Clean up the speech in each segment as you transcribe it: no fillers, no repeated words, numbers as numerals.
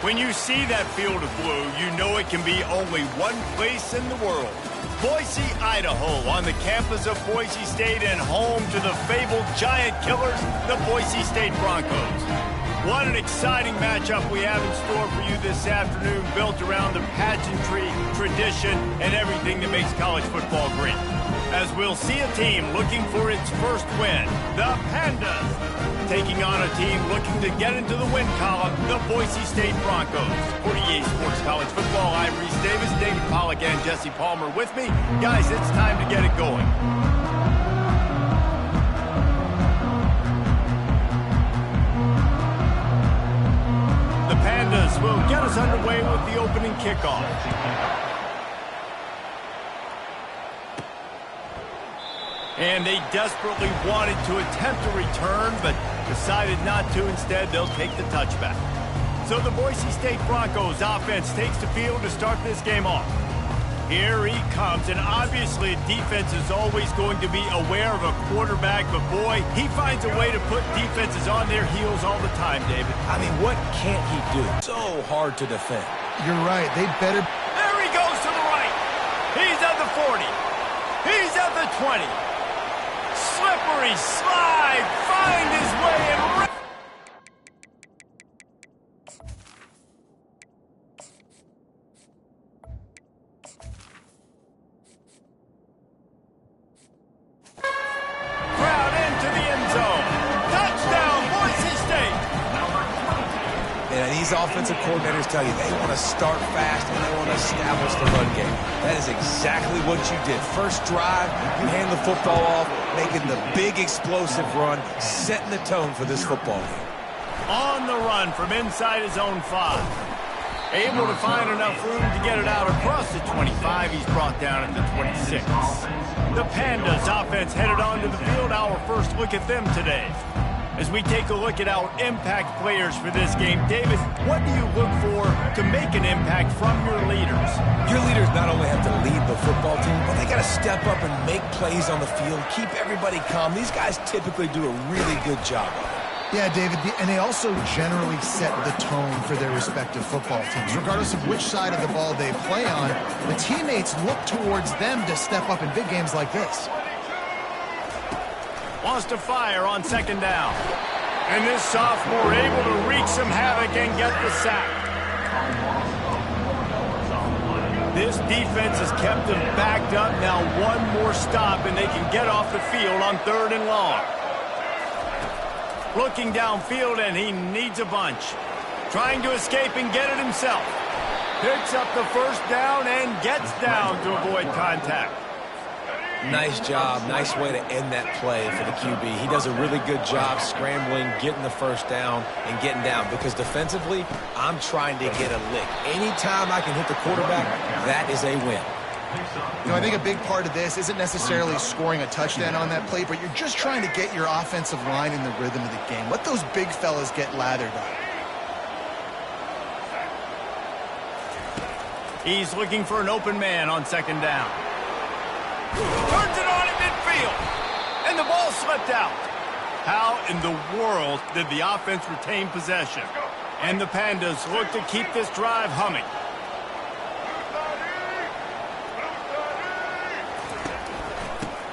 When you see that field of blue, you know it can be only one place in the world. Boise, Idaho, on the campus of Boise State and home to the fabled giant killers, the Boise State Broncos. What an exciting matchup we have in store for you this afternoon, built around the pageantry, tradition, and everything that makes college football great. As we'll see a team looking for its first win, the Pandas, taking on a team looking to get into the win column, the Boise State Broncos. For EA Sports College Football, I'm Reese Davis, David Pollack, and Jesse Palmer with me. Guys, it's time to get it going. The Pandas will get us underway with the opening kickoff. And they desperately wanted to attempt a return, but decided not to. Instead, they'll take the touchback. So the Boise State Broncos offense takes the field to start this game off. Here he comes, and obviously defense is always going to be aware of a quarterback, but boy, he finds a way to put defenses on their heels all the time, David. I mean, what can't he do? So hard to defend. You're right. They better... There he goes to the right. He's at the 40. He's at the 20. Slippery slide, find his way and... Crowd into the end zone. Touchdown, Boise State. And these offensive coordinators tell you they want to start fast and they want to establish the run game. That is exactly what you did. First drive, you hand the football off, making the big explosive run, setting the tone for this football game. On the run from inside his own 5. Able to find enough room to get it out across the 25. He's brought down at the 26. The Pandas offense headed onto the field. Our first look at them today. As we take a look at our impact players for this game, David, what do you look for to make an impact from your leaders? Your leaders not only have to lead the football team, but they got to step up and make plays on the field, keep everybody calm. These guys typically do a really good job of it. Yeah, David, and they also generally set the tone for their respective football teams. Regardless of which side of the ball they play on, the teammates look towards them to step up in big games like this. Wants to fire on second down. And this sophomore able to wreak some havoc and get the sack. This defense has kept them backed up. Now one more stop and they can get off the field on 3rd and long. Looking downfield and he needs a bunch. Trying to escape and get it himself. Picks up the first down and gets down to avoid contact. Nice job. Nice way to end that play for the QB. He does a really good job scrambling, getting the first down, and getting down. Because defensively, I'm trying to get a lick. Anytime I can hit the quarterback, that is a win. You know, I think a big part of this isn't necessarily scoring a touchdown on that play, but you're just trying to get your offensive line in the rhythm of the game. Let those big fellas get lathered up. He's looking for an open man on second down. Turns it on in midfield. And the ball slipped out. How in the world did the offense retain possession? And the Pandas look to keep this drive humming.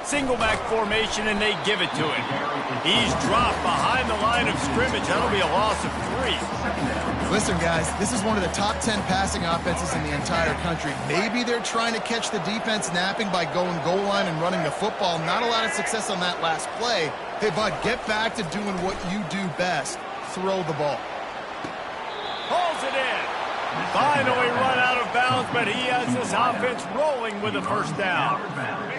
Single back formation, and they give it to him. He's dropped behind the line of scrimmage. That'll be a loss of 3. Listen, guys, this is one of the top 10 passing offenses in the entire country. Maybe they're trying to catch the defense napping by going goal line and running the football. Not a lot of success on that last play. Hey, bud, get back to doing what you do best. Throw the ball. Pulls it in. Finally run out of bounds, but he has this offense rolling with a first down.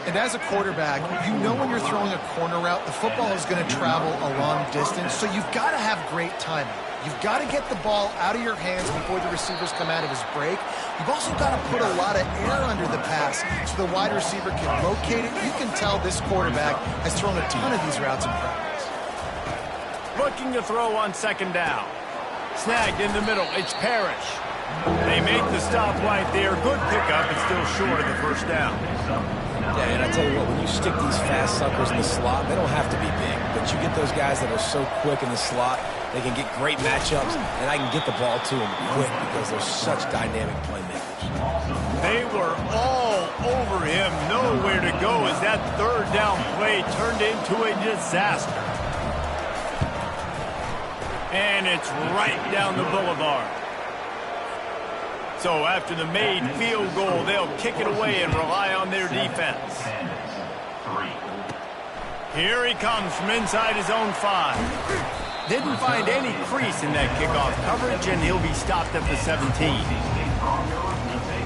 And as a quarterback, you know when you're throwing a corner route, the football is going to travel a long distance, so you've got to have great timing. You've got to get the ball out of your hands before the receivers come out of his break. You've also got to put a lot of air under the pass so the wide receiver can locate it. You can tell this quarterback has thrown a ton of these routes in practice. Looking to throw on second down. Snagged in the middle. It's Parrish. They make the stop right there. Good pickup, but still short of the first down. Yeah, and I tell you what, when you stick these fast suckers in the slot, they don't have to be big, but you get those guys that are so quick in the slot, They can get great matchups, and I can get the ball to them quick because they're such dynamic playmakers. They were all over him, nowhere to go as that third down play turned into a disaster. And it's right down the boulevard. So after the made field goal, they'll kick it away and rely on their defense. Here he comes from inside his own 5. Didn't find any crease in that kickoff coverage, and he'll be stopped at the 17.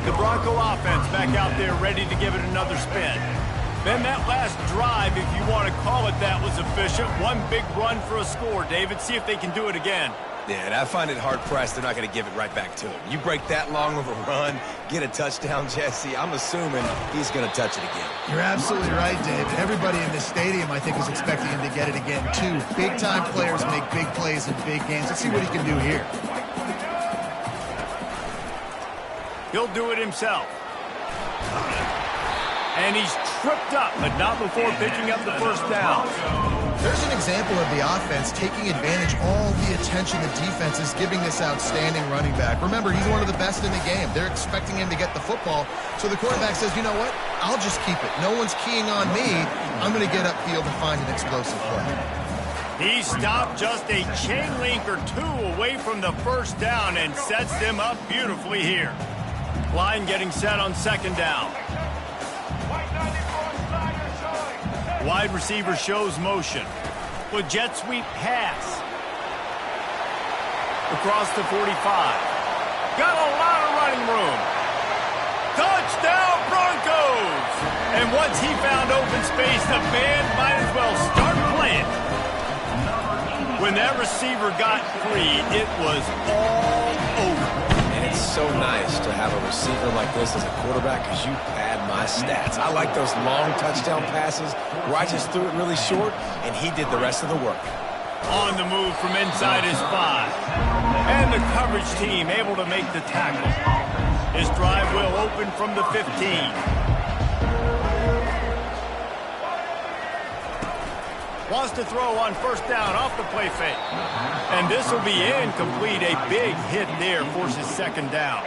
The Bronco offense back out there ready to give it another spin. Then that last drive, if you want to call it that, was efficient. One big run for a score, David. See if they can do it again. Yeah, and I find it hard-pressed they're not going to give it right back to him. You break that long of a run, get a touchdown, Jesse, I'm assuming he's going to touch it again. You're absolutely right, Dave. Everybody in this stadium, I think, is expecting him to get it again, too. Big-time players make big plays in big games. Let's see what he can do here. He'll do it himself. And he's tripped up, but not before picking up the first down. There's an example of the offense taking advantage of all the attention the defense is giving this outstanding running back. Remember, he's one of the best in the game. They're expecting him to get the football, so the quarterback says, you know what, I'll just keep it. No one's keying on me. I'm going to get upfield to find an explosive play. He stopped just a chain link or two away from the first down and sets them up beautifully here. Line getting set on second down. Wide receiver shows motion. With jet sweep pass. Across the 45. Got a lot of running room. Touchdown Broncos! And once he found open space, the band might as well start playing. When that receiver got free, it was all over. And it's so nice to have a receiver like this as a quarterback because you pad my stats. I like those long touchdown passes where I just threw it really short and he did the rest of the work. On the move from inside his 5. And the coverage team able to make the tackle. His drive will open from the 15. Wants to throw on first down off the play fake. And this will be incomplete. A big hit there forces second down.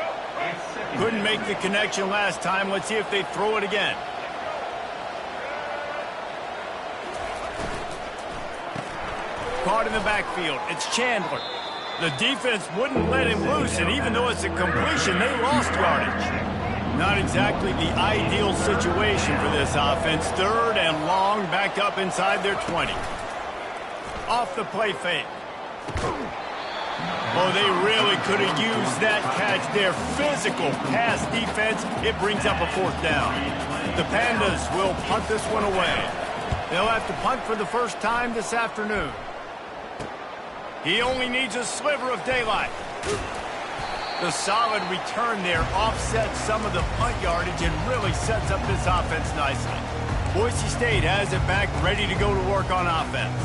Couldn't make the connection last time. Let's see if they throw it again. Caught in the backfield. It's Chandler. The defense wouldn't let him loose, and even though it's a completion, they lost yardage. Not exactly the ideal situation for this offense. Third and long, back up inside their 20. Off the play fake. Oh, they really could have used that catch. Their physical pass defense, it brings up a fourth down. The Pandas will punt this one away. They'll have to punt for the first time this afternoon. He only needs a sliver of daylight. The solid return there offsets some of the punt yardage and really sets up this offense nicely. Boise State has it back, ready to go to work on offense.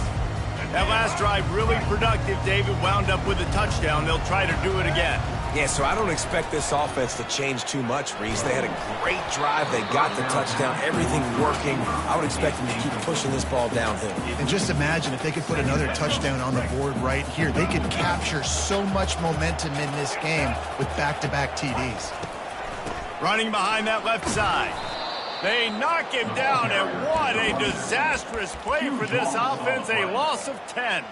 That last drive really productive. David wound up with a touchdown. They'll try to do it again. Yeah, so I don't expect this offense to change too much, Reese. They had a great drive. They got the touchdown. Everything working. I would expect them to keep pushing this ball downhill. And just imagine if they could put another touchdown on the board right here. They could capture so much momentum in this game with back-to-back TDs. Running behind that left side. They knock him down, and what a disastrous play for this offense. A loss of 10.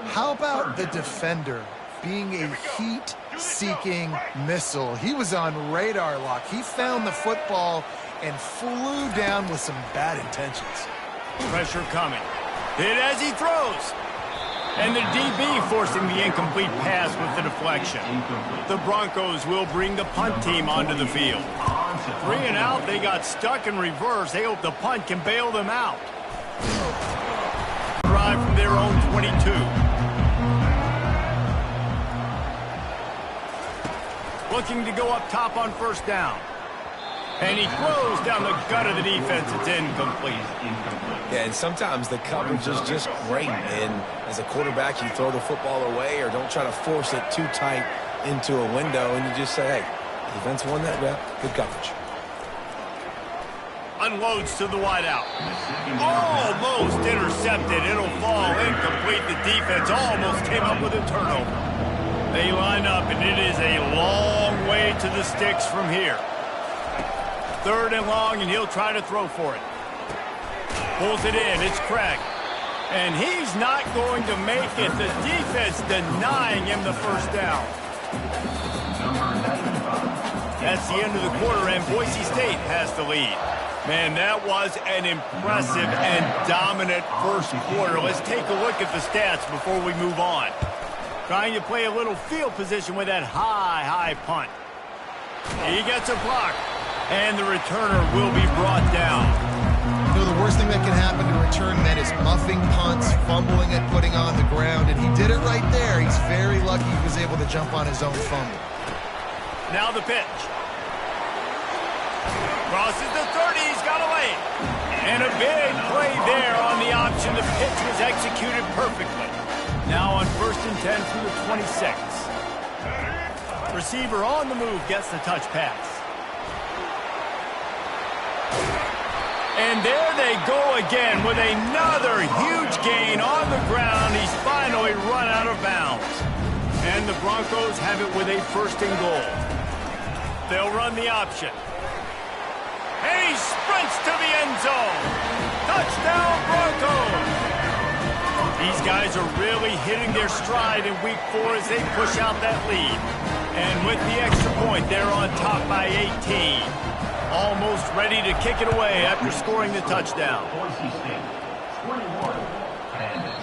How about the defender being a heat-seeking missile? He was on radar lock. He found the football and flew down with some bad intentions. Pressure coming. Hit as he throws. And the DB forcing the incomplete pass with the deflection. The Broncos will bring the punt team onto the field. 3 and out, they got stuck in reverse. They hope the punt can bail them out. Drive from their own 22. Looking to go up top on first down. And he throws down the gut of the defense. It's incomplete. Yeah, and sometimes the coverage is just great. And as a quarterback, you throw the football away or don't try to force it too tight into a window. And you just say, hey, defense won that rep. Good coverage. Unloads to the wideout. Almost intercepted. It'll fall incomplete. The defense almost came up with a turnover. They line up, and it is a long way to the sticks from here. 3rd and long, and he'll try to throw for it. Pulls it in. It's Craig. And he's not going to make it. The defense denying him the first down. That's the end of the quarter, and Boise State has the lead. Man, that was an impressive and dominant first quarter. Let's take a look at the stats before we move on. Trying to play a little field position with that high punt. He gets a block, and the returner will be brought down. You know, the worst thing that can happen to a return man is muffing punts, fumbling and putting on the ground, and he did it right there. He's very lucky he was able to jump on his own fumble. Now the pitch. Crosses the 30, he's got a lane. And a big play there on the option. The pitch was executed perfectly. Now on 1st and 10 from the 26. Receiver on the move gets the touch pass. And there they go again with another huge gain on the ground. He's finally run out of bounds. And the Broncos have it with a 1st and goal. They'll run the option. And he sprints to the end zone. Touchdown, Broncos. These guys are really hitting their stride in week 4 as they push out that lead. And with the extra point, they're on top by 18. Almost ready to kick it away after scoring the touchdown.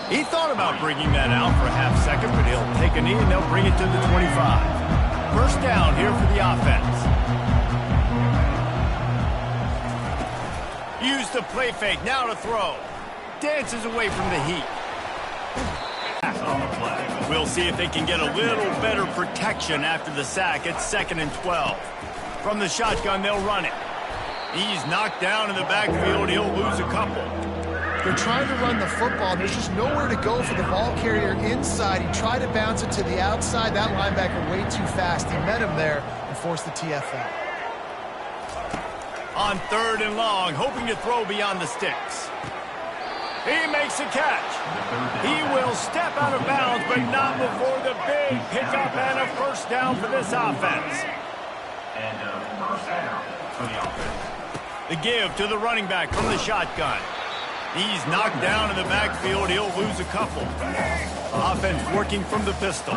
He thought about bringing that out for a half second, but he'll take a knee and they'll bring it to the 25. 1st down here for the offense. Use the play fake, now to throw. Dances away from the heat. We'll see if they can get a little better protection after the sack. It's 2nd and 12. From the shotgun, they'll run it. He's knocked down in the backfield. He'll lose a couple. They're trying to run the football. There's just nowhere to go for the ball carrier inside. He tried to bounce it to the outside. That linebacker way too fast. He met him there and forced the TFL. On 3rd and long, hoping to throw beyond the sticks. He makes a catch. He will step out of bounds, but not before the big pickup and a 1st down for this offense. And first down for the offense. The give to the running back from the shotgun. He's knocked down in the backfield. He'll lose a couple. Offense working from the pistol.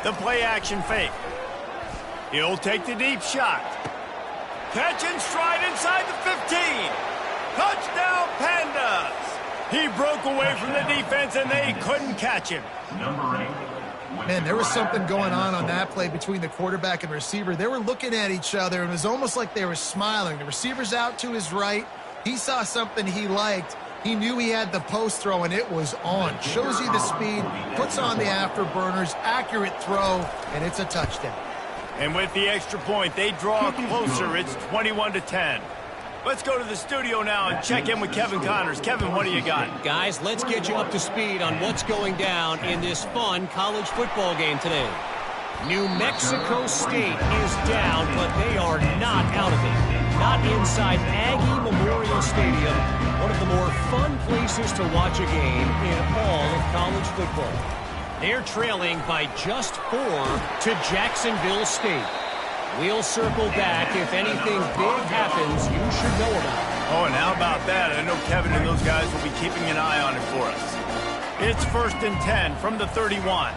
The play action fake. He'll take the deep shot. Catch and stride inside the 15. Touchdown, Pandas. He broke away from the defense, and they couldn't catch him. Number 8. Man, there was something going on that play between the quarterback and receiver. They were looking at each other, and it was almost like they were smiling. The receiver's out to his right. He saw something he liked. He knew he had the post throw, and it was on. Shows you the speed, puts on the afterburners, accurate throw, and it's a touchdown. And with the extra point, they draw closer. It's 21-10. Let's go to the studio now and check in with Kevin Connors. Kevin, what do you got? Guys, let's get you up to speed on what's going down in this fun college football game today. New Mexico State is down, but they are not out of it. Not inside Aggie Memorial Stadium, one of the more fun places to watch a game in all of college football. They're trailing by just 4 to Jacksonville State. We'll circle back if anything big happens you should know about. Oh, and how about that? I know Kevin and those guys will be keeping an eye on it for us. It's 1st and 10 from the 31.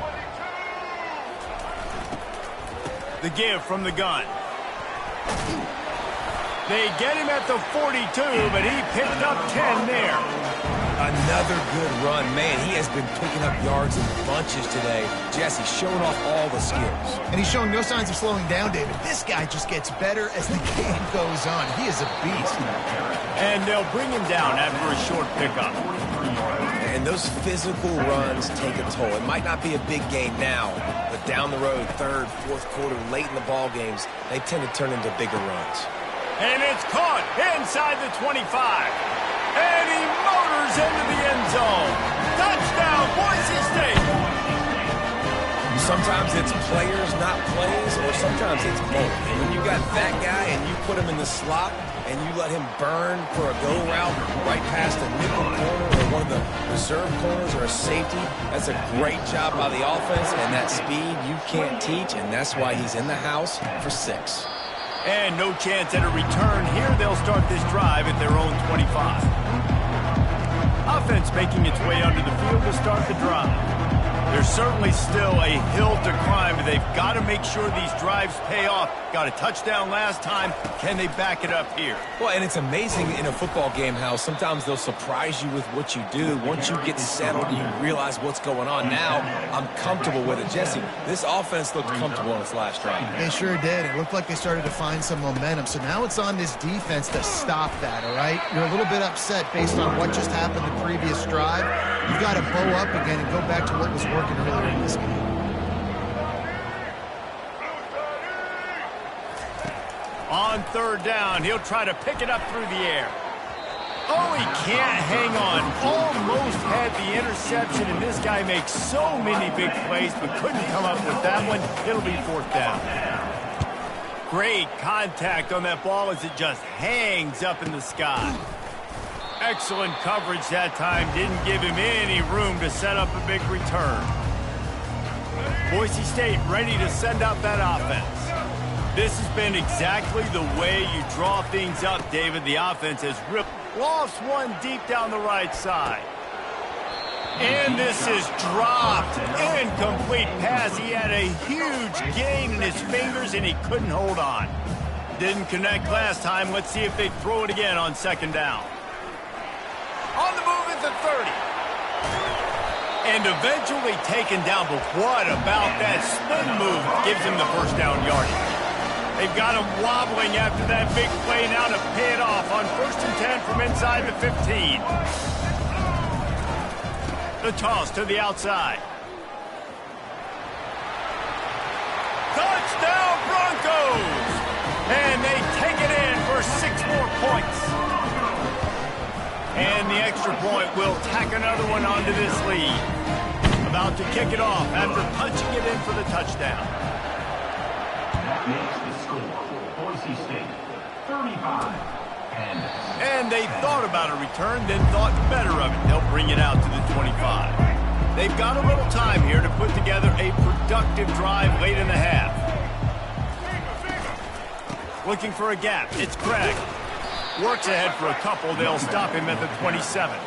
The give from the gun. They get him at the 42, but he picked up 10 there. Another good run. Man, he has been picking up yards in bunches today. Jesse showing off all the skills. And he's showing no signs of slowing down, David. This guy just gets better as the game goes on. He is a beast. And they'll bring him down after a short pickup. And those physical runs take a toll. It might not be a big game now, but down the road, 3rd, 4th quarter, late in the ball games, they tend to turn into bigger runs. And it's caught inside the 25. And he motors into the end zone. Touchdown, Boise State. sometimes it's players, not plays, or sometimes it's both. And when you got that guy and you put him in the slot and you let him burn for a go route right past a nickel corner or one of the reserve corners or a safety, that's a great job by the offense, and that speed you can't teach, and that's why he's in the house for 6. And no chance at a return here. They'll start this drive at their own 25. Offense making its way under the field to start the drive. There's certainly still a hill to climb, but they've got to make sure these drives pay off. Got a touchdown last time. Can they back it up here? Well, and it's amazing in a football game how sometimes they'll surprise you with what you do. Once you get settled, you realize what's going on. Now, I'm comfortable with it. Jesse, this offense looked comfortable in its last drive. They sure did. It looked like they started to find some momentum. So now it's on this defense to stop that, all right? You're a little bit upset based on what just happened the previous drive. You've got to bow up again and go back to what was working earlier in this game. On third down, he'll try to pick it up through the air. Oh, he can't hang on. Almost had the interception, and this guy makes so many big plays, but couldn't come up with that one. It'll be 4th down. Great contact on that ball as it just hangs up in the sky. Excellent coverage that time. Didn't give him any room to set up a big return. Boise State ready to send out that offense. This has been exactly the way you draw things up, David. The offense has ripped. Lofts one deep down the right side. And this is dropped. Incomplete pass. He had a huge gain in his fingers, and he couldn't hold on. Didn't connect last time. Let's see if they throw it again on 2nd down. On the move at the 30. And eventually taken down, but what about that spin move gives him the 1st down yardage? They've got him wobbling after that big play now to pay it off on 1st and 10 from inside the 15. The toss to the outside. Touchdown Broncos! And they take it in for 6 more points. And the extra point will tack another one onto this lead. About to kick it off after punching it in for the touchdown. That makes the score. Boise State, 35. And they thought about a return, then thought better of it. They'll bring it out to the 25. They've got a little time here to put together a productive drive late in the half. Looking for a gap. It's Craig. Works ahead for a couple. They'll stop him at the 27.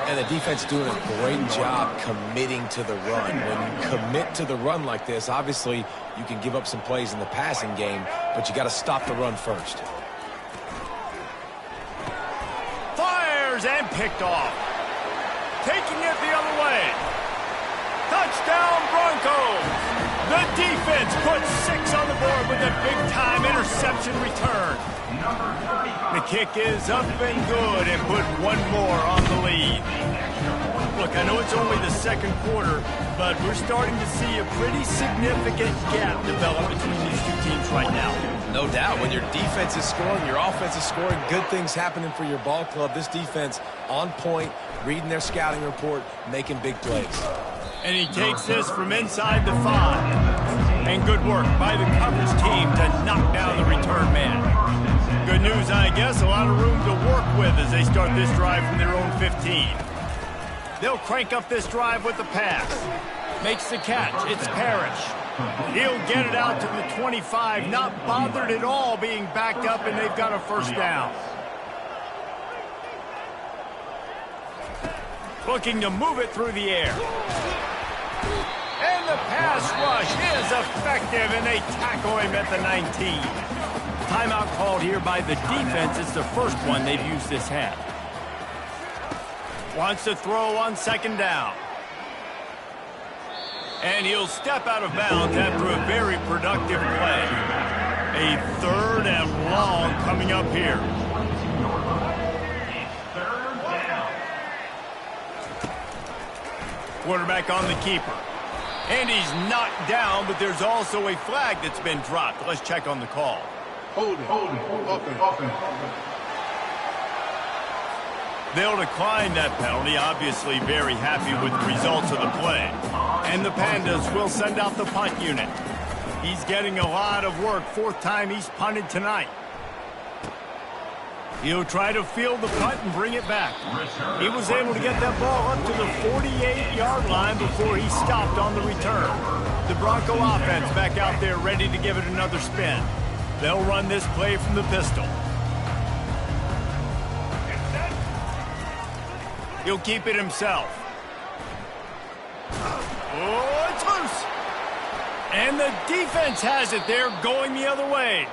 And the defense doing a great job committing to the run. When you commit to the run like this, obviously you can give up some plays in the passing game, but you got to stop the run first. Fires and picked off. Taking it the other way. Touchdown Broncos. The defense puts 6 on the board with a big-time interception return. The kick is up and good and put 1 more on the lead. Look, I know it's only the 2nd quarter, but we're starting to see a pretty significant gap develop between these 2 teams right now. No doubt. When your defense is scoring, your offense is scoring, good things happening for your ball club. This defense on point, reading their scouting report, making big plays. And he takes this from inside the 5. And good work by the coverage team to knock down the return man. Good news, I guess, a lot of room to work with as they start this drive from their own 15. They'll crank up this drive with the pass. Makes the catch. It's Parrish. He'll get it out to the 25, not bothered at all being backed up, and they've got a 1st down. Looking to move it through the air. And the pass rush is effective, and they tackle him at the 19. Timeout called here by the defense. It's the first one they've used this half. Wants to throw on 2nd down. And he'll step out of bounds after a very productive play. A 3rd and long coming up here. Quarterback on the keeper. And he's knocked down, but there's also a flag that's been dropped. Let's check on the call. Holding. They'll decline that penalty, obviously very happy with the results of the play. And the Pandas will send out the punt unit. He's getting a lot of work, fourth time he's punted tonight. He'll try to field the punt and bring it back. He was able to get that ball up to the 48-yard line before he stopped on the return. The Bronco offense back out there ready to give it another spin. They'll run this play from the pistol. He'll keep it himself. Oh, it's loose. And the defense has it there going the other way.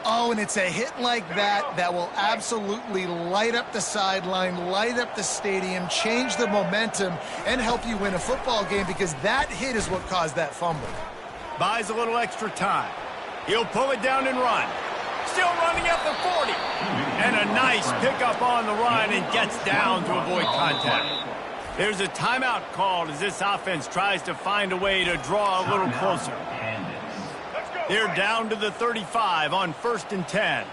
Oh, and it's a hit like that that will absolutely light up the sideline, light up the stadium, change the momentum, and help you win a football game because that hit is what caused that fumble. Buys a little extra time. He'll pull it down and run. Still running at the 40. And a nice pickup on the run and gets down to avoid contact. There's a timeout called as this offense tries to find a way to draw a little closer. They're down to the 35 on 1st and 10.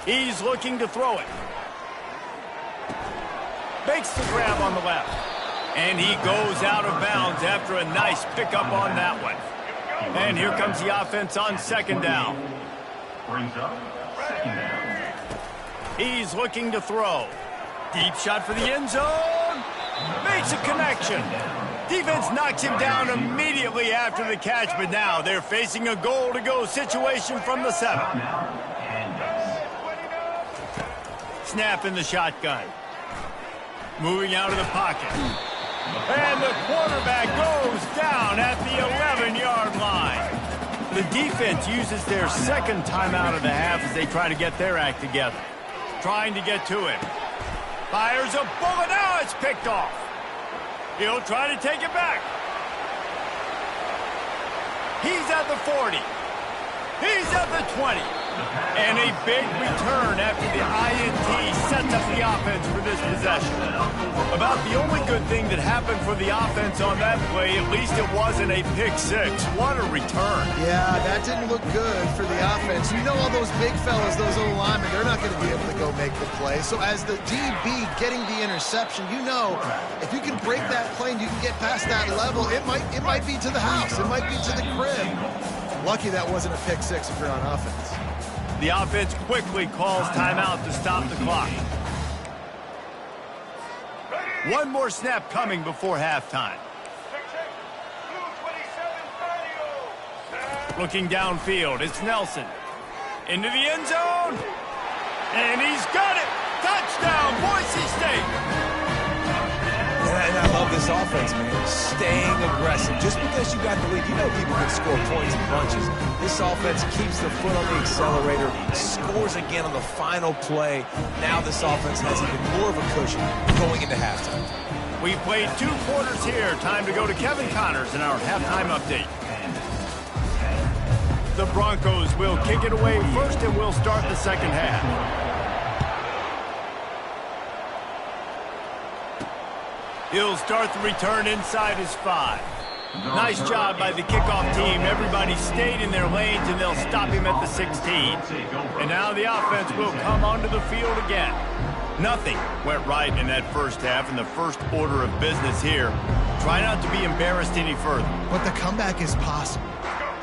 He's looking to throw it. Makes the grab on the left. And he goes out of bounds after a nice pickup on that one. And here comes the offense on 2nd down. Brings up 2nd down. He's looking to throw. Deep shot for the end zone. Makes a connection. Defense knocks him down immediately after the catch, but now they're facing a goal-to-go situation from the 7. Snap in the shotgun. Moving out of the pocket. And the quarterback goes down at the 11-yard line. The defense uses their 2nd timeout of the half as they try to get their act together. Trying to get to him. Fires a bullet. Now it's picked off. He'll try to take it back. He's at the 40. He's at the 20. And a big return after the INT sets up the offense for this possession. About the only good thing that happened for the offense on that play, at least it wasn't a pick six. What a return. Yeah, that didn't look good for the offense. You know all those big fellas, those O-linemen, they're not going to be able to go make the play. So as the DB getting the interception, you know if you can break that play and you can get past that level, it might be to the house. It might be to the crib. Lucky that wasn't a pick six if you're on offense. The offense quickly calls timeout to stop the clock. One more snap coming before halftime. Looking downfield, it's Nelson. Into the end zone. And he's got it. Touchdown, Boise State. And I love this offense, man. Staying aggressive. Just because you got the lead, you know people can score points in bunches. This offense keeps the foot on the accelerator, scores again on the final play. Now this offense has even more of a cushion going into halftime. We played 2 quarters here. Time to go to Kevin Connors in our halftime update. The Broncos will kick it away first and will start the 2nd half. He'll start the return inside his 5. Nice job by the kickoff team. Everybody stayed in their lanes, and they'll stop him at the 16. And now the offense will come onto the field again. Nothing went right in that first half, and the first order of business here. Try not to be embarrassed any further. But the comeback is possible.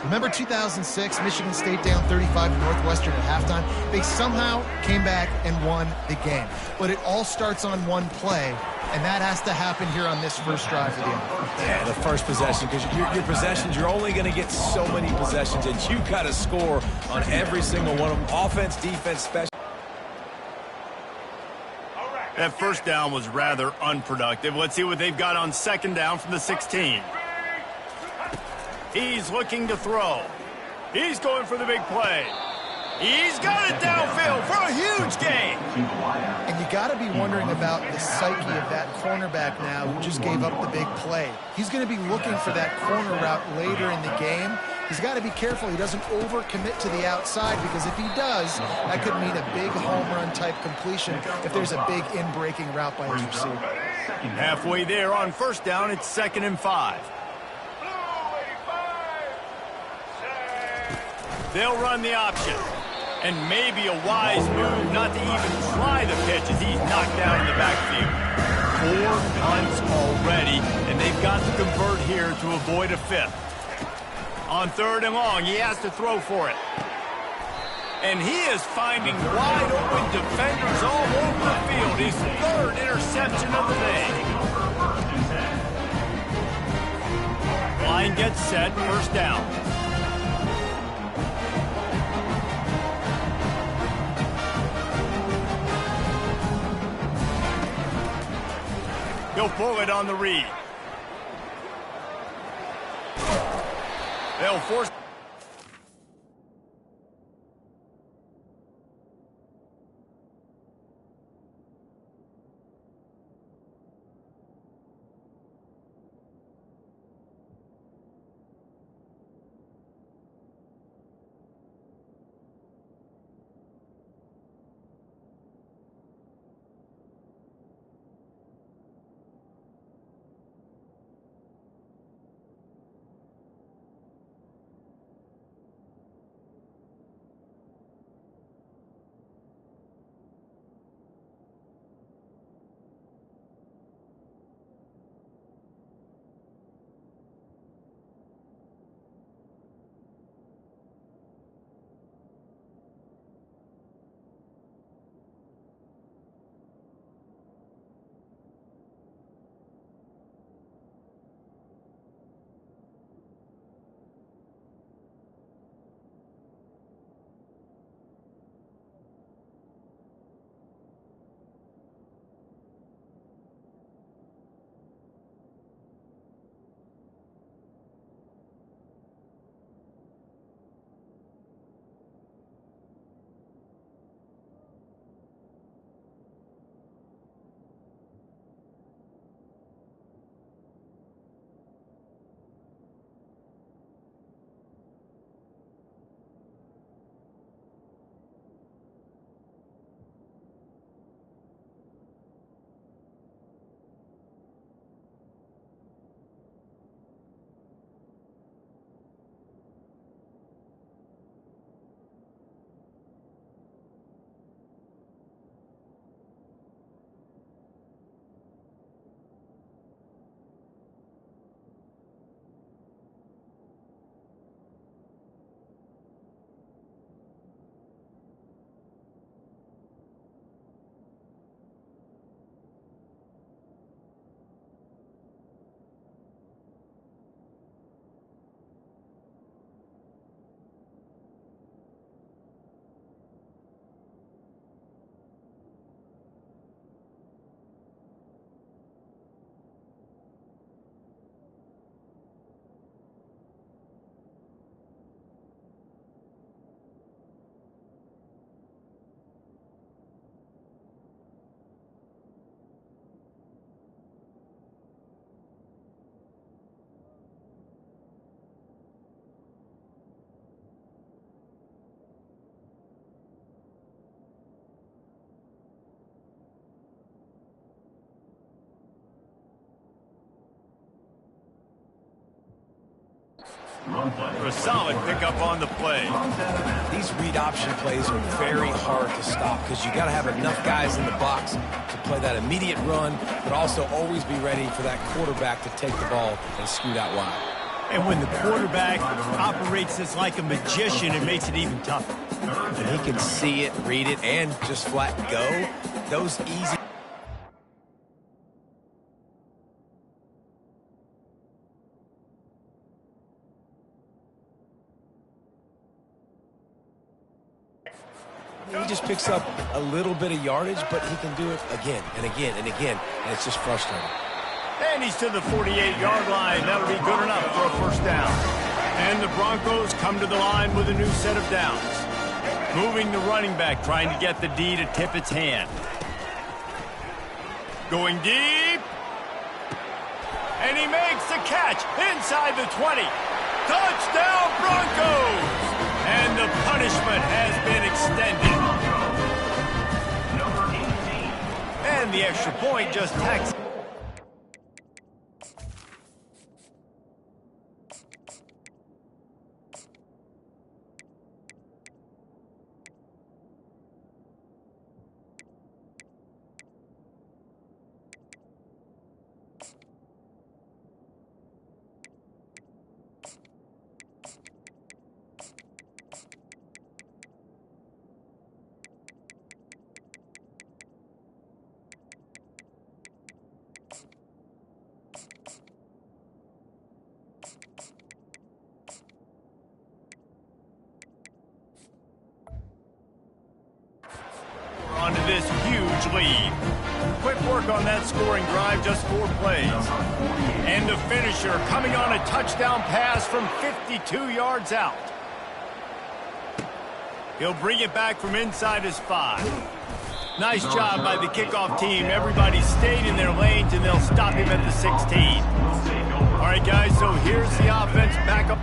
Remember 2006, Michigan State down 35 to Northwestern at halftime? They somehow came back and won the game. But it all starts on one play, and that has to happen here on this first drive for the offense. Yeah, the first possession, because your possessions, you're only going to get so many possessions, and you've got to score on every single one of them. Offense, defense, special. That first down was rather unproductive. Let's see what they've got on 2nd down from the 16. He's looking to throw. He's going for the big play. He's got it downfield for a huge gain. And you got to be wondering about the psyche of that cornerback now who just gave up the big play. He's going to be looking for that corner route later in the game. He's got to be careful he doesn't overcommit to the outside, because if he does, that could mean a big home run type completion if there's a big in-breaking route by his receiver. Halfway there on 1st down, it's 2nd and 5. They'll run the option. And maybe a wise move not to even try the pitch as he's knocked down in the backfield. 4 punts already, and they've got to convert here to avoid a 5th. On 3rd and long, he has to throw for it. And he is finding wide open defenders all over the field. His 3rd interception of the day. Line gets set, 1st down. He'll pull it on the read. They'll force... For a solid pickup on the play. These read option plays are very hard to stop because you got to have enough guys in the box to play that immediate run, but also always be ready for that quarterback to take the ball and scoot out wide. And when the quarterback operates this like a magician, it makes it even tougher. And he can see it, read it, and just flat go. Those easy... He just picks up a little bit of yardage, but he can do it again and again and again, and it's just frustrating. And he's to the 48-yard line. That'll be good enough for a 1st down. And the Broncos come to the line with a new set of downs. Moving the running back, trying to get the D to tip its hand. Going deep. And he makes the catch inside the 20. Touchdown, Broncos! And the punishment has been extended. And the extra point just tacks. on to this huge lead. Quick work on that scoring drive, just 4 plays. And the finisher coming on a touchdown pass from 52 yards out. He'll bring it back from inside his 5. Nice job by the kickoff team. Everybody stayed in their lanes, and they'll stop him at the 16. All right, guys, so here's the offense back up.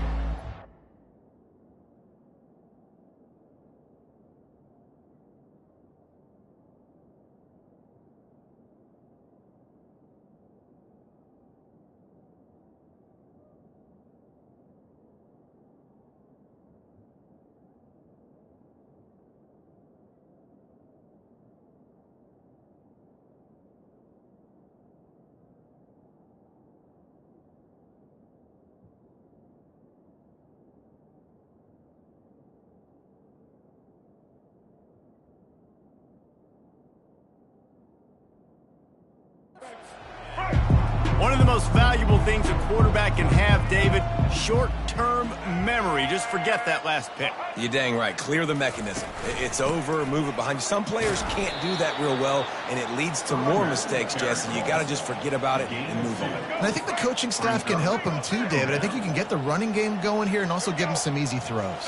One of the most valuable things a quarterback can have, David, short-term memory. Just forget that last pick. You're dang right. Clear the mechanism. It's over, move it behind you. Some players can't do that real well, and it leads to more mistakes, Jesse. You got to just forget about it and move on. And I think the coaching staff can help him too, David. I think you can get the running game going here and also give him some easy throws.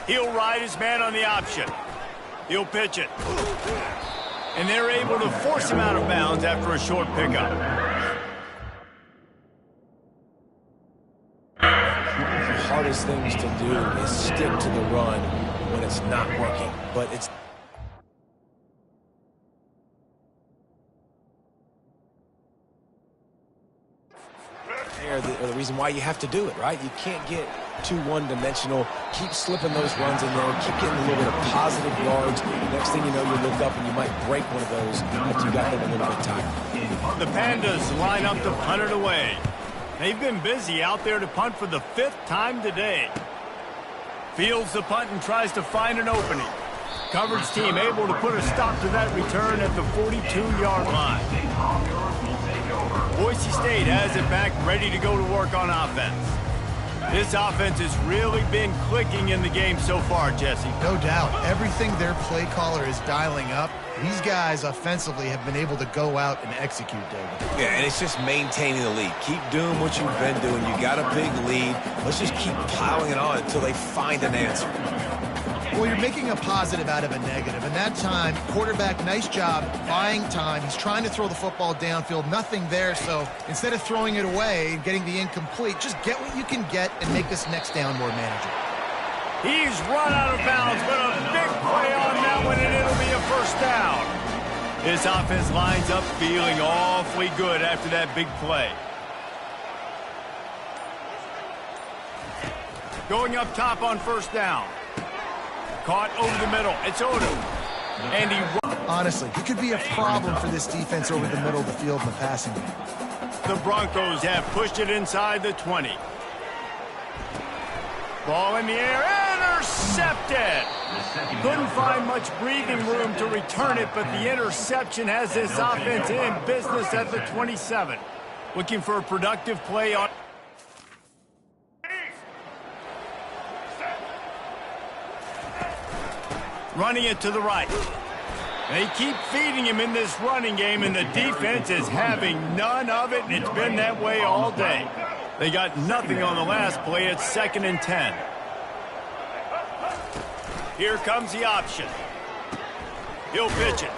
He'll ride his man on the option. He'll pitch it. And they're able to force him out of bounds after a short pickup. The hardest things to do is stick to the run when it's not working. But it's... the reason why you have to do it, right? You can't get too one-dimensional. Keep slipping those runs in there. Keep getting a little bit of positive yards. Next thing you know, you look up and you might break one of those after you got them a little bit tired. The Pandas line up to punt it away. They've been busy out there to punt for the 5th time today. Fields the punt and tries to find an opening. Coverage team able to put a stop to that return at the 42-yard line. Boise State has it back, ready to go to work on offense. This offense has really been clicking in the game so far, Jesse. No doubt. Everything their play caller is dialing up, these guys offensively have been able to go out and execute, David. Yeah, and it's just maintaining the lead. Keep doing what you've been doing. You got a big lead. Let's just keep piling it on until they find an answer. Well, you're making a positive out of a negative. And that time, quarterback, nice job buying time. He's trying to throw the football downfield. Nothing there, so instead of throwing it away and getting the incomplete, just get what you can get and make this next down more manageable. He's run out of bounds, but a big play on that one, and it'll be a first down. This offense lines up feeling awfully good after that big play. Going up top on first down. Caught over the middle. It's Odom. And he... Honestly, he could be a problem for this defense over the middle of the field in the passing game. The Broncos have pushed it inside the 20. Ball in the air. Intercepted! Couldn't find much breathing room to return it, but the interception has this offense in business at the 27. Looking for a productive play on... Running it to the right. They keep feeding him in this running game, and the defense is having none of it, and it's been that way all day. They got nothing on the last play. It's 2nd and 10. Here comes the option. He'll pitch it.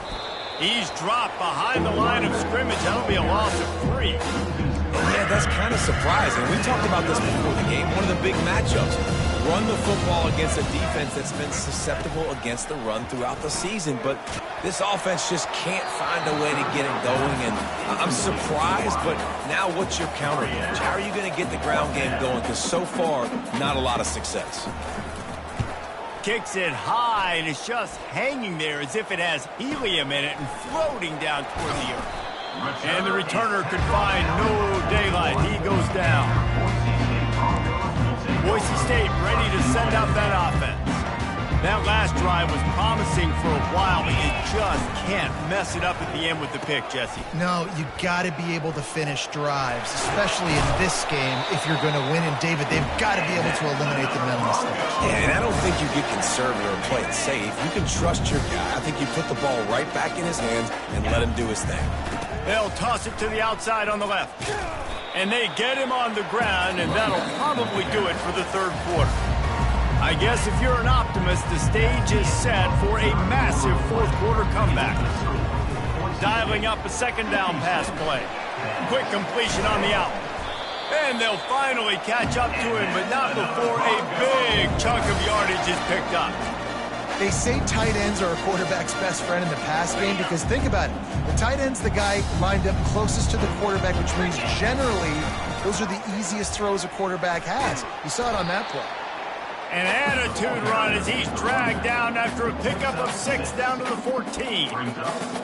He's dropped behind the line of scrimmage. That'll be a loss of 3. Yeah, that's kind of surprising. We talked about this before the game. One of the big matchups. Run the football against a defense that's been susceptible against the run throughout the season. But this offense just can't find a way to get it going. And I'm surprised, but now what's your counter approach? How are you going to get the ground game going? Because so far, not a lot of success. Kicks it high, and it's just hanging there as if it has helium in it and floating down toward the earth. And the returner could find no daylight. He goes down. Boise State ready to send out that offense. That last drive was promising for a while, but you just can't mess it up at the end with the pick, Jesse. No, you got to be able to finish drives, especially in this game if you're going to win. And David, they've got to be able to eliminate the mental mistakes. Yeah, and I don't think you get conservative or play it safe. You can trust your guy. I think you put the ball right back in his hands and let him do his thing. They'll toss it to the outside on the left. And they get him on the ground, and that'll probably do it for the third quarter. I guess if you're an optimist, the stage is set for a massive fourth quarter comeback. Dialing up a second down pass play. Quick completion on the out. And they'll finally catch up to him, but not before a big chunk of yardage is picked up. They say tight ends are a quarterback's best friend in the pass game because think about it. The tight end's the guy lined up closest to the quarterback, which means generally those are the easiest throws a quarterback has. You saw it on that play. An attitude run as he's dragged down after a pickup of 6 down to the 14. A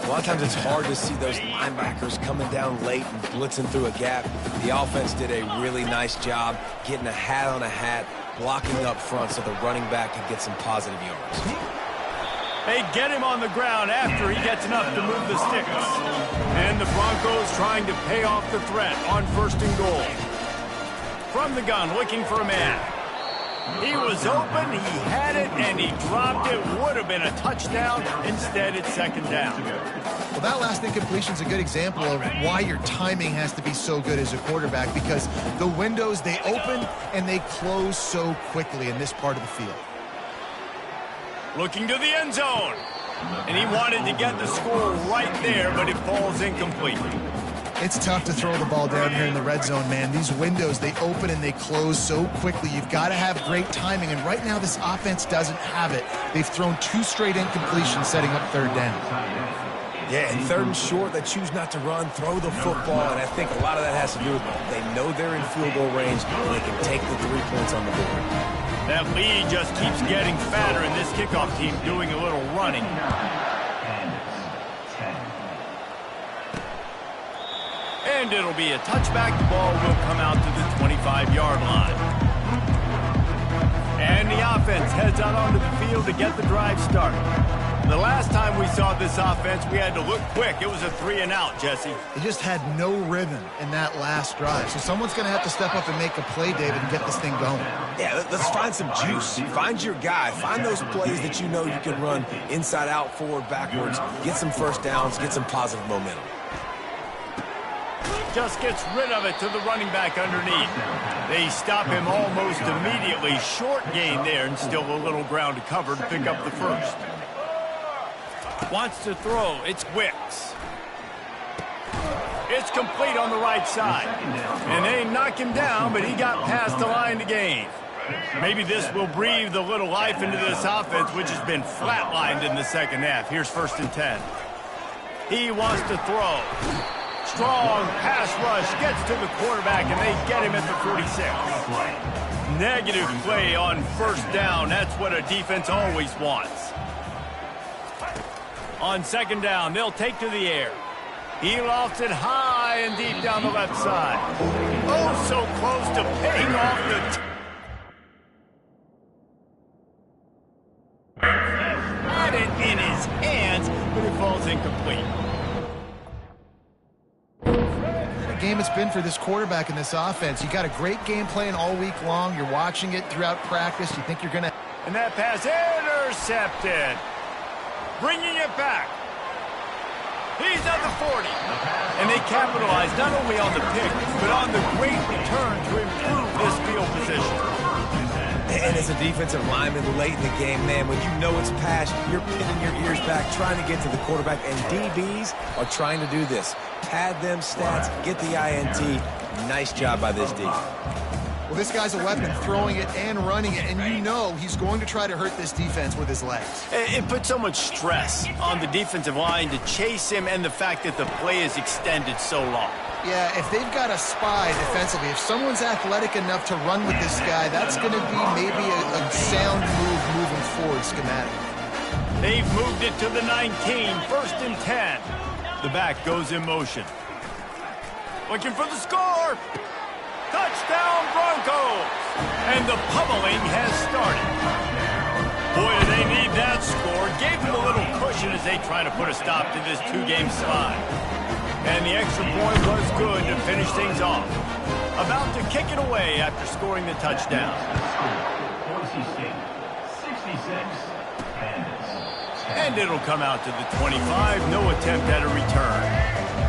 lot of times it's hard to see those linebackers coming down late and blitzing through a gap. The offense did a really nice job getting a hat on a hat, blocking up front so the running back can get some positive yards. They get him on the ground after he gets enough to move the sticks. And the Broncos trying to pay off the threat on 1st and goal. From the gun, looking for a man. He was open, he had it, and he dropped it. Would have been a touchdown. Instead, it's 2nd down. Well, that last incompletion is a good example of why your timing has to be so good as a quarterback because the windows, they open and they close so quickly in this part of the field. Looking to the end zone. And he wanted to get the score right there, but it falls incomplete. It's tough to throw the ball down here in the red zone, man. These windows, they open and they close so quickly. You've got to have great timing, and right now this offense doesn't have it. They've thrown 2 straight incompletions setting up 3rd down. Yeah, and 3rd and short, they choose not to run, throw the football, and I think a lot of that has to do with they know they're in field goal range and they can take the 3 points on the board. That lead just keeps getting fatter, and this kickoff team doing a little running. And it'll be a touchback. The ball will come out to the 25-yard line. And the offense heads out onto the field to get the drive started. The last time we saw this offense, we had to look quick. It was a 3-and-out, Jesse. They just had no rhythm in that last drive. So someone's going to have to step up and make a play, David, and get this thing going. Yeah, let's find some juice. Find your guy. Find those plays that you know you can run inside out, forward, backwards. Get some first downs. Get some positive momentum. Just gets rid of it to the running back underneath. They stop him almost immediately. Short gain there and still a little ground to cover to pick up the first. Wants to throw. It's Wicks. It's complete on the right side. And they knock him down, but he got past the line to gain. Maybe this will breathe a little life into this offense, which has been flatlined in the 2nd half. Here's 1st and 10. He wants to throw. Strong pass rush gets to the quarterback, and they get him at the 46. Negative play on 1st down. That's what a defense always wants. On 2nd down, they'll take to the air. He lofts it high and deep down the left side. Oh, so close to paying off the... Had it in his hands, but it falls incomplete. Game it's been for this quarterback in this offense. You got a great game plan all week long. You're watching it throughout practice. You think you're going to... And that pass intercepted. Bringing it back. He's at the 40. And they capitalize not only on the pick, but on the great return to improve this field position. And as a defensive lineman late in the game, man, when you know it's pass, you're pinning your ears back, trying to get to the quarterback, and DBs are trying to do this. Pad them stats, get the INT. Nice job by this defense. Well, this guy's a weapon, throwing it and running it, and you know he's going to try to hurt this defense with his legs. It puts so much stress on the defensive line to chase him and the fact that the play is extended so long. Yeah, if they've got a spy defensively, if someone's athletic enough to run with this guy, that's going to be maybe a sound move moving forward schematic. They've moved it to the 19, 1st and 10. The back goes in motion. Looking for the score. Touchdown Broncos! And the pummeling has started. Boy, do they need that score. Gave them a little cushion as they try to put a stop to this two-game slide. And the extra point was good to finish things off. About to kick it away after scoring the touchdown. Boise State, 66. And it'll come out to the 25. No attempt at a return.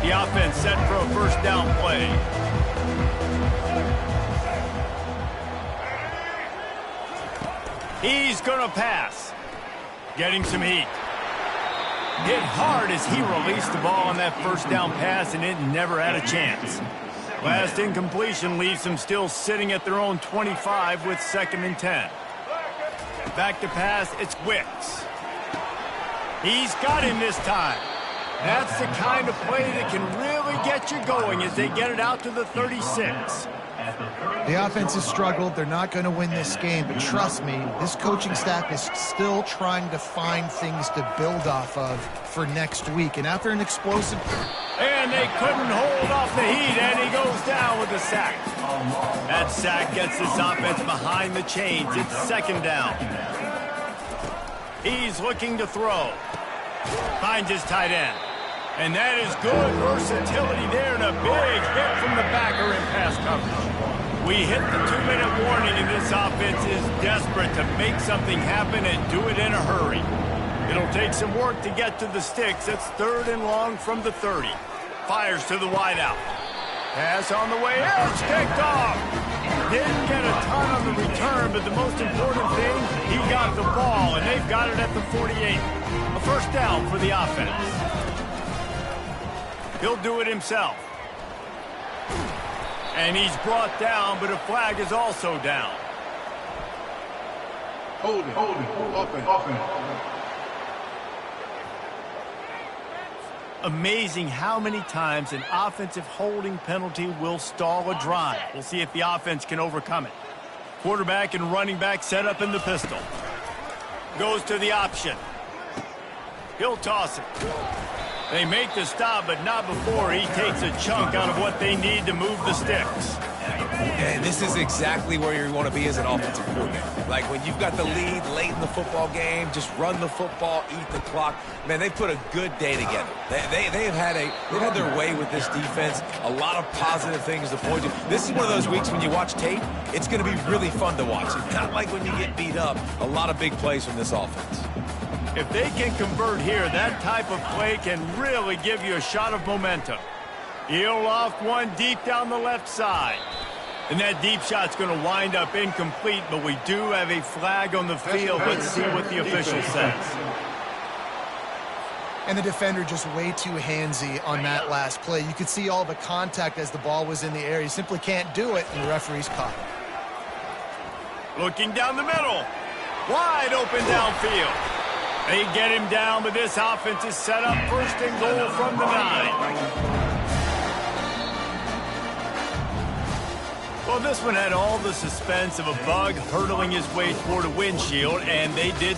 The offense set for a first down play. He's going to pass. Getting some heat. Hit hard as he released the ball on that first down pass, and it never had a chance. Last incompletion leaves them still sitting at their own 25 with 2nd and 10. Back to pass, it's Wicks. He's got him this time. That's the kind of play that can really get you going as they get it out to the 36. The offense has struggled. They're not going to win this game, but trust me, this coaching staff is still trying to find things to build off of for next week. And after an explosive... And they couldn't hold off the heat, and he goes down with a sack. That sack gets this offense behind the chains. It's 2nd down. He's looking to throw. Finds his tight end. And that is good versatility there, and a big hit from the backer in pass coverage. We hit the 2-minute warning, and this offense is desperate to make something happen and do it in a hurry. It'll take some work to get to the sticks. It's 3rd and long from the 30. Fires to the wideout. Pass on the way out. It's picked off. Didn't get a ton on the return, but the most important thing, he got the ball, and they've got it at the 48. A first down for the offense. He'll do it himself. And he's brought down, but a flag is also down. Hold it. Open. Amazing how many times an offensive holding penalty will stall a drive. We'll see if the offense can overcome it. Quarterback and running back set up in the pistol. Goes to the option. He'll toss it. They make the stop, but not before he takes a chunk out of what they need to move the sticks. And this is exactly where you want to be as an offensive coordinator. Like when you've got the lead late in the football game, just run the football, eat the clock. Man, they put a good day together. They've had their way with this defense. A lot of positive things to point to. This is one of those weeks when you watch tape, it's going to be really fun to watch. It's not like when you get beat up. A lot of big plays from this offense. If they can convert here, that type of play can really give you a shot of momentum. He'll loft one deep down the left side. And that deep shot's going to wind up incomplete, but we do have a flag on the field. Let's see what the official says. And the defender just way too handsy on that last play. You could see all the contact as the ball was in the air. You simply can't do it, and the referee's caught it. Looking down the middle. Wide open downfield. They get him down, but this offense is set up 1st and goal from the 9. Well, this one had all the suspense of a bug hurtling his way toward a windshield, and they did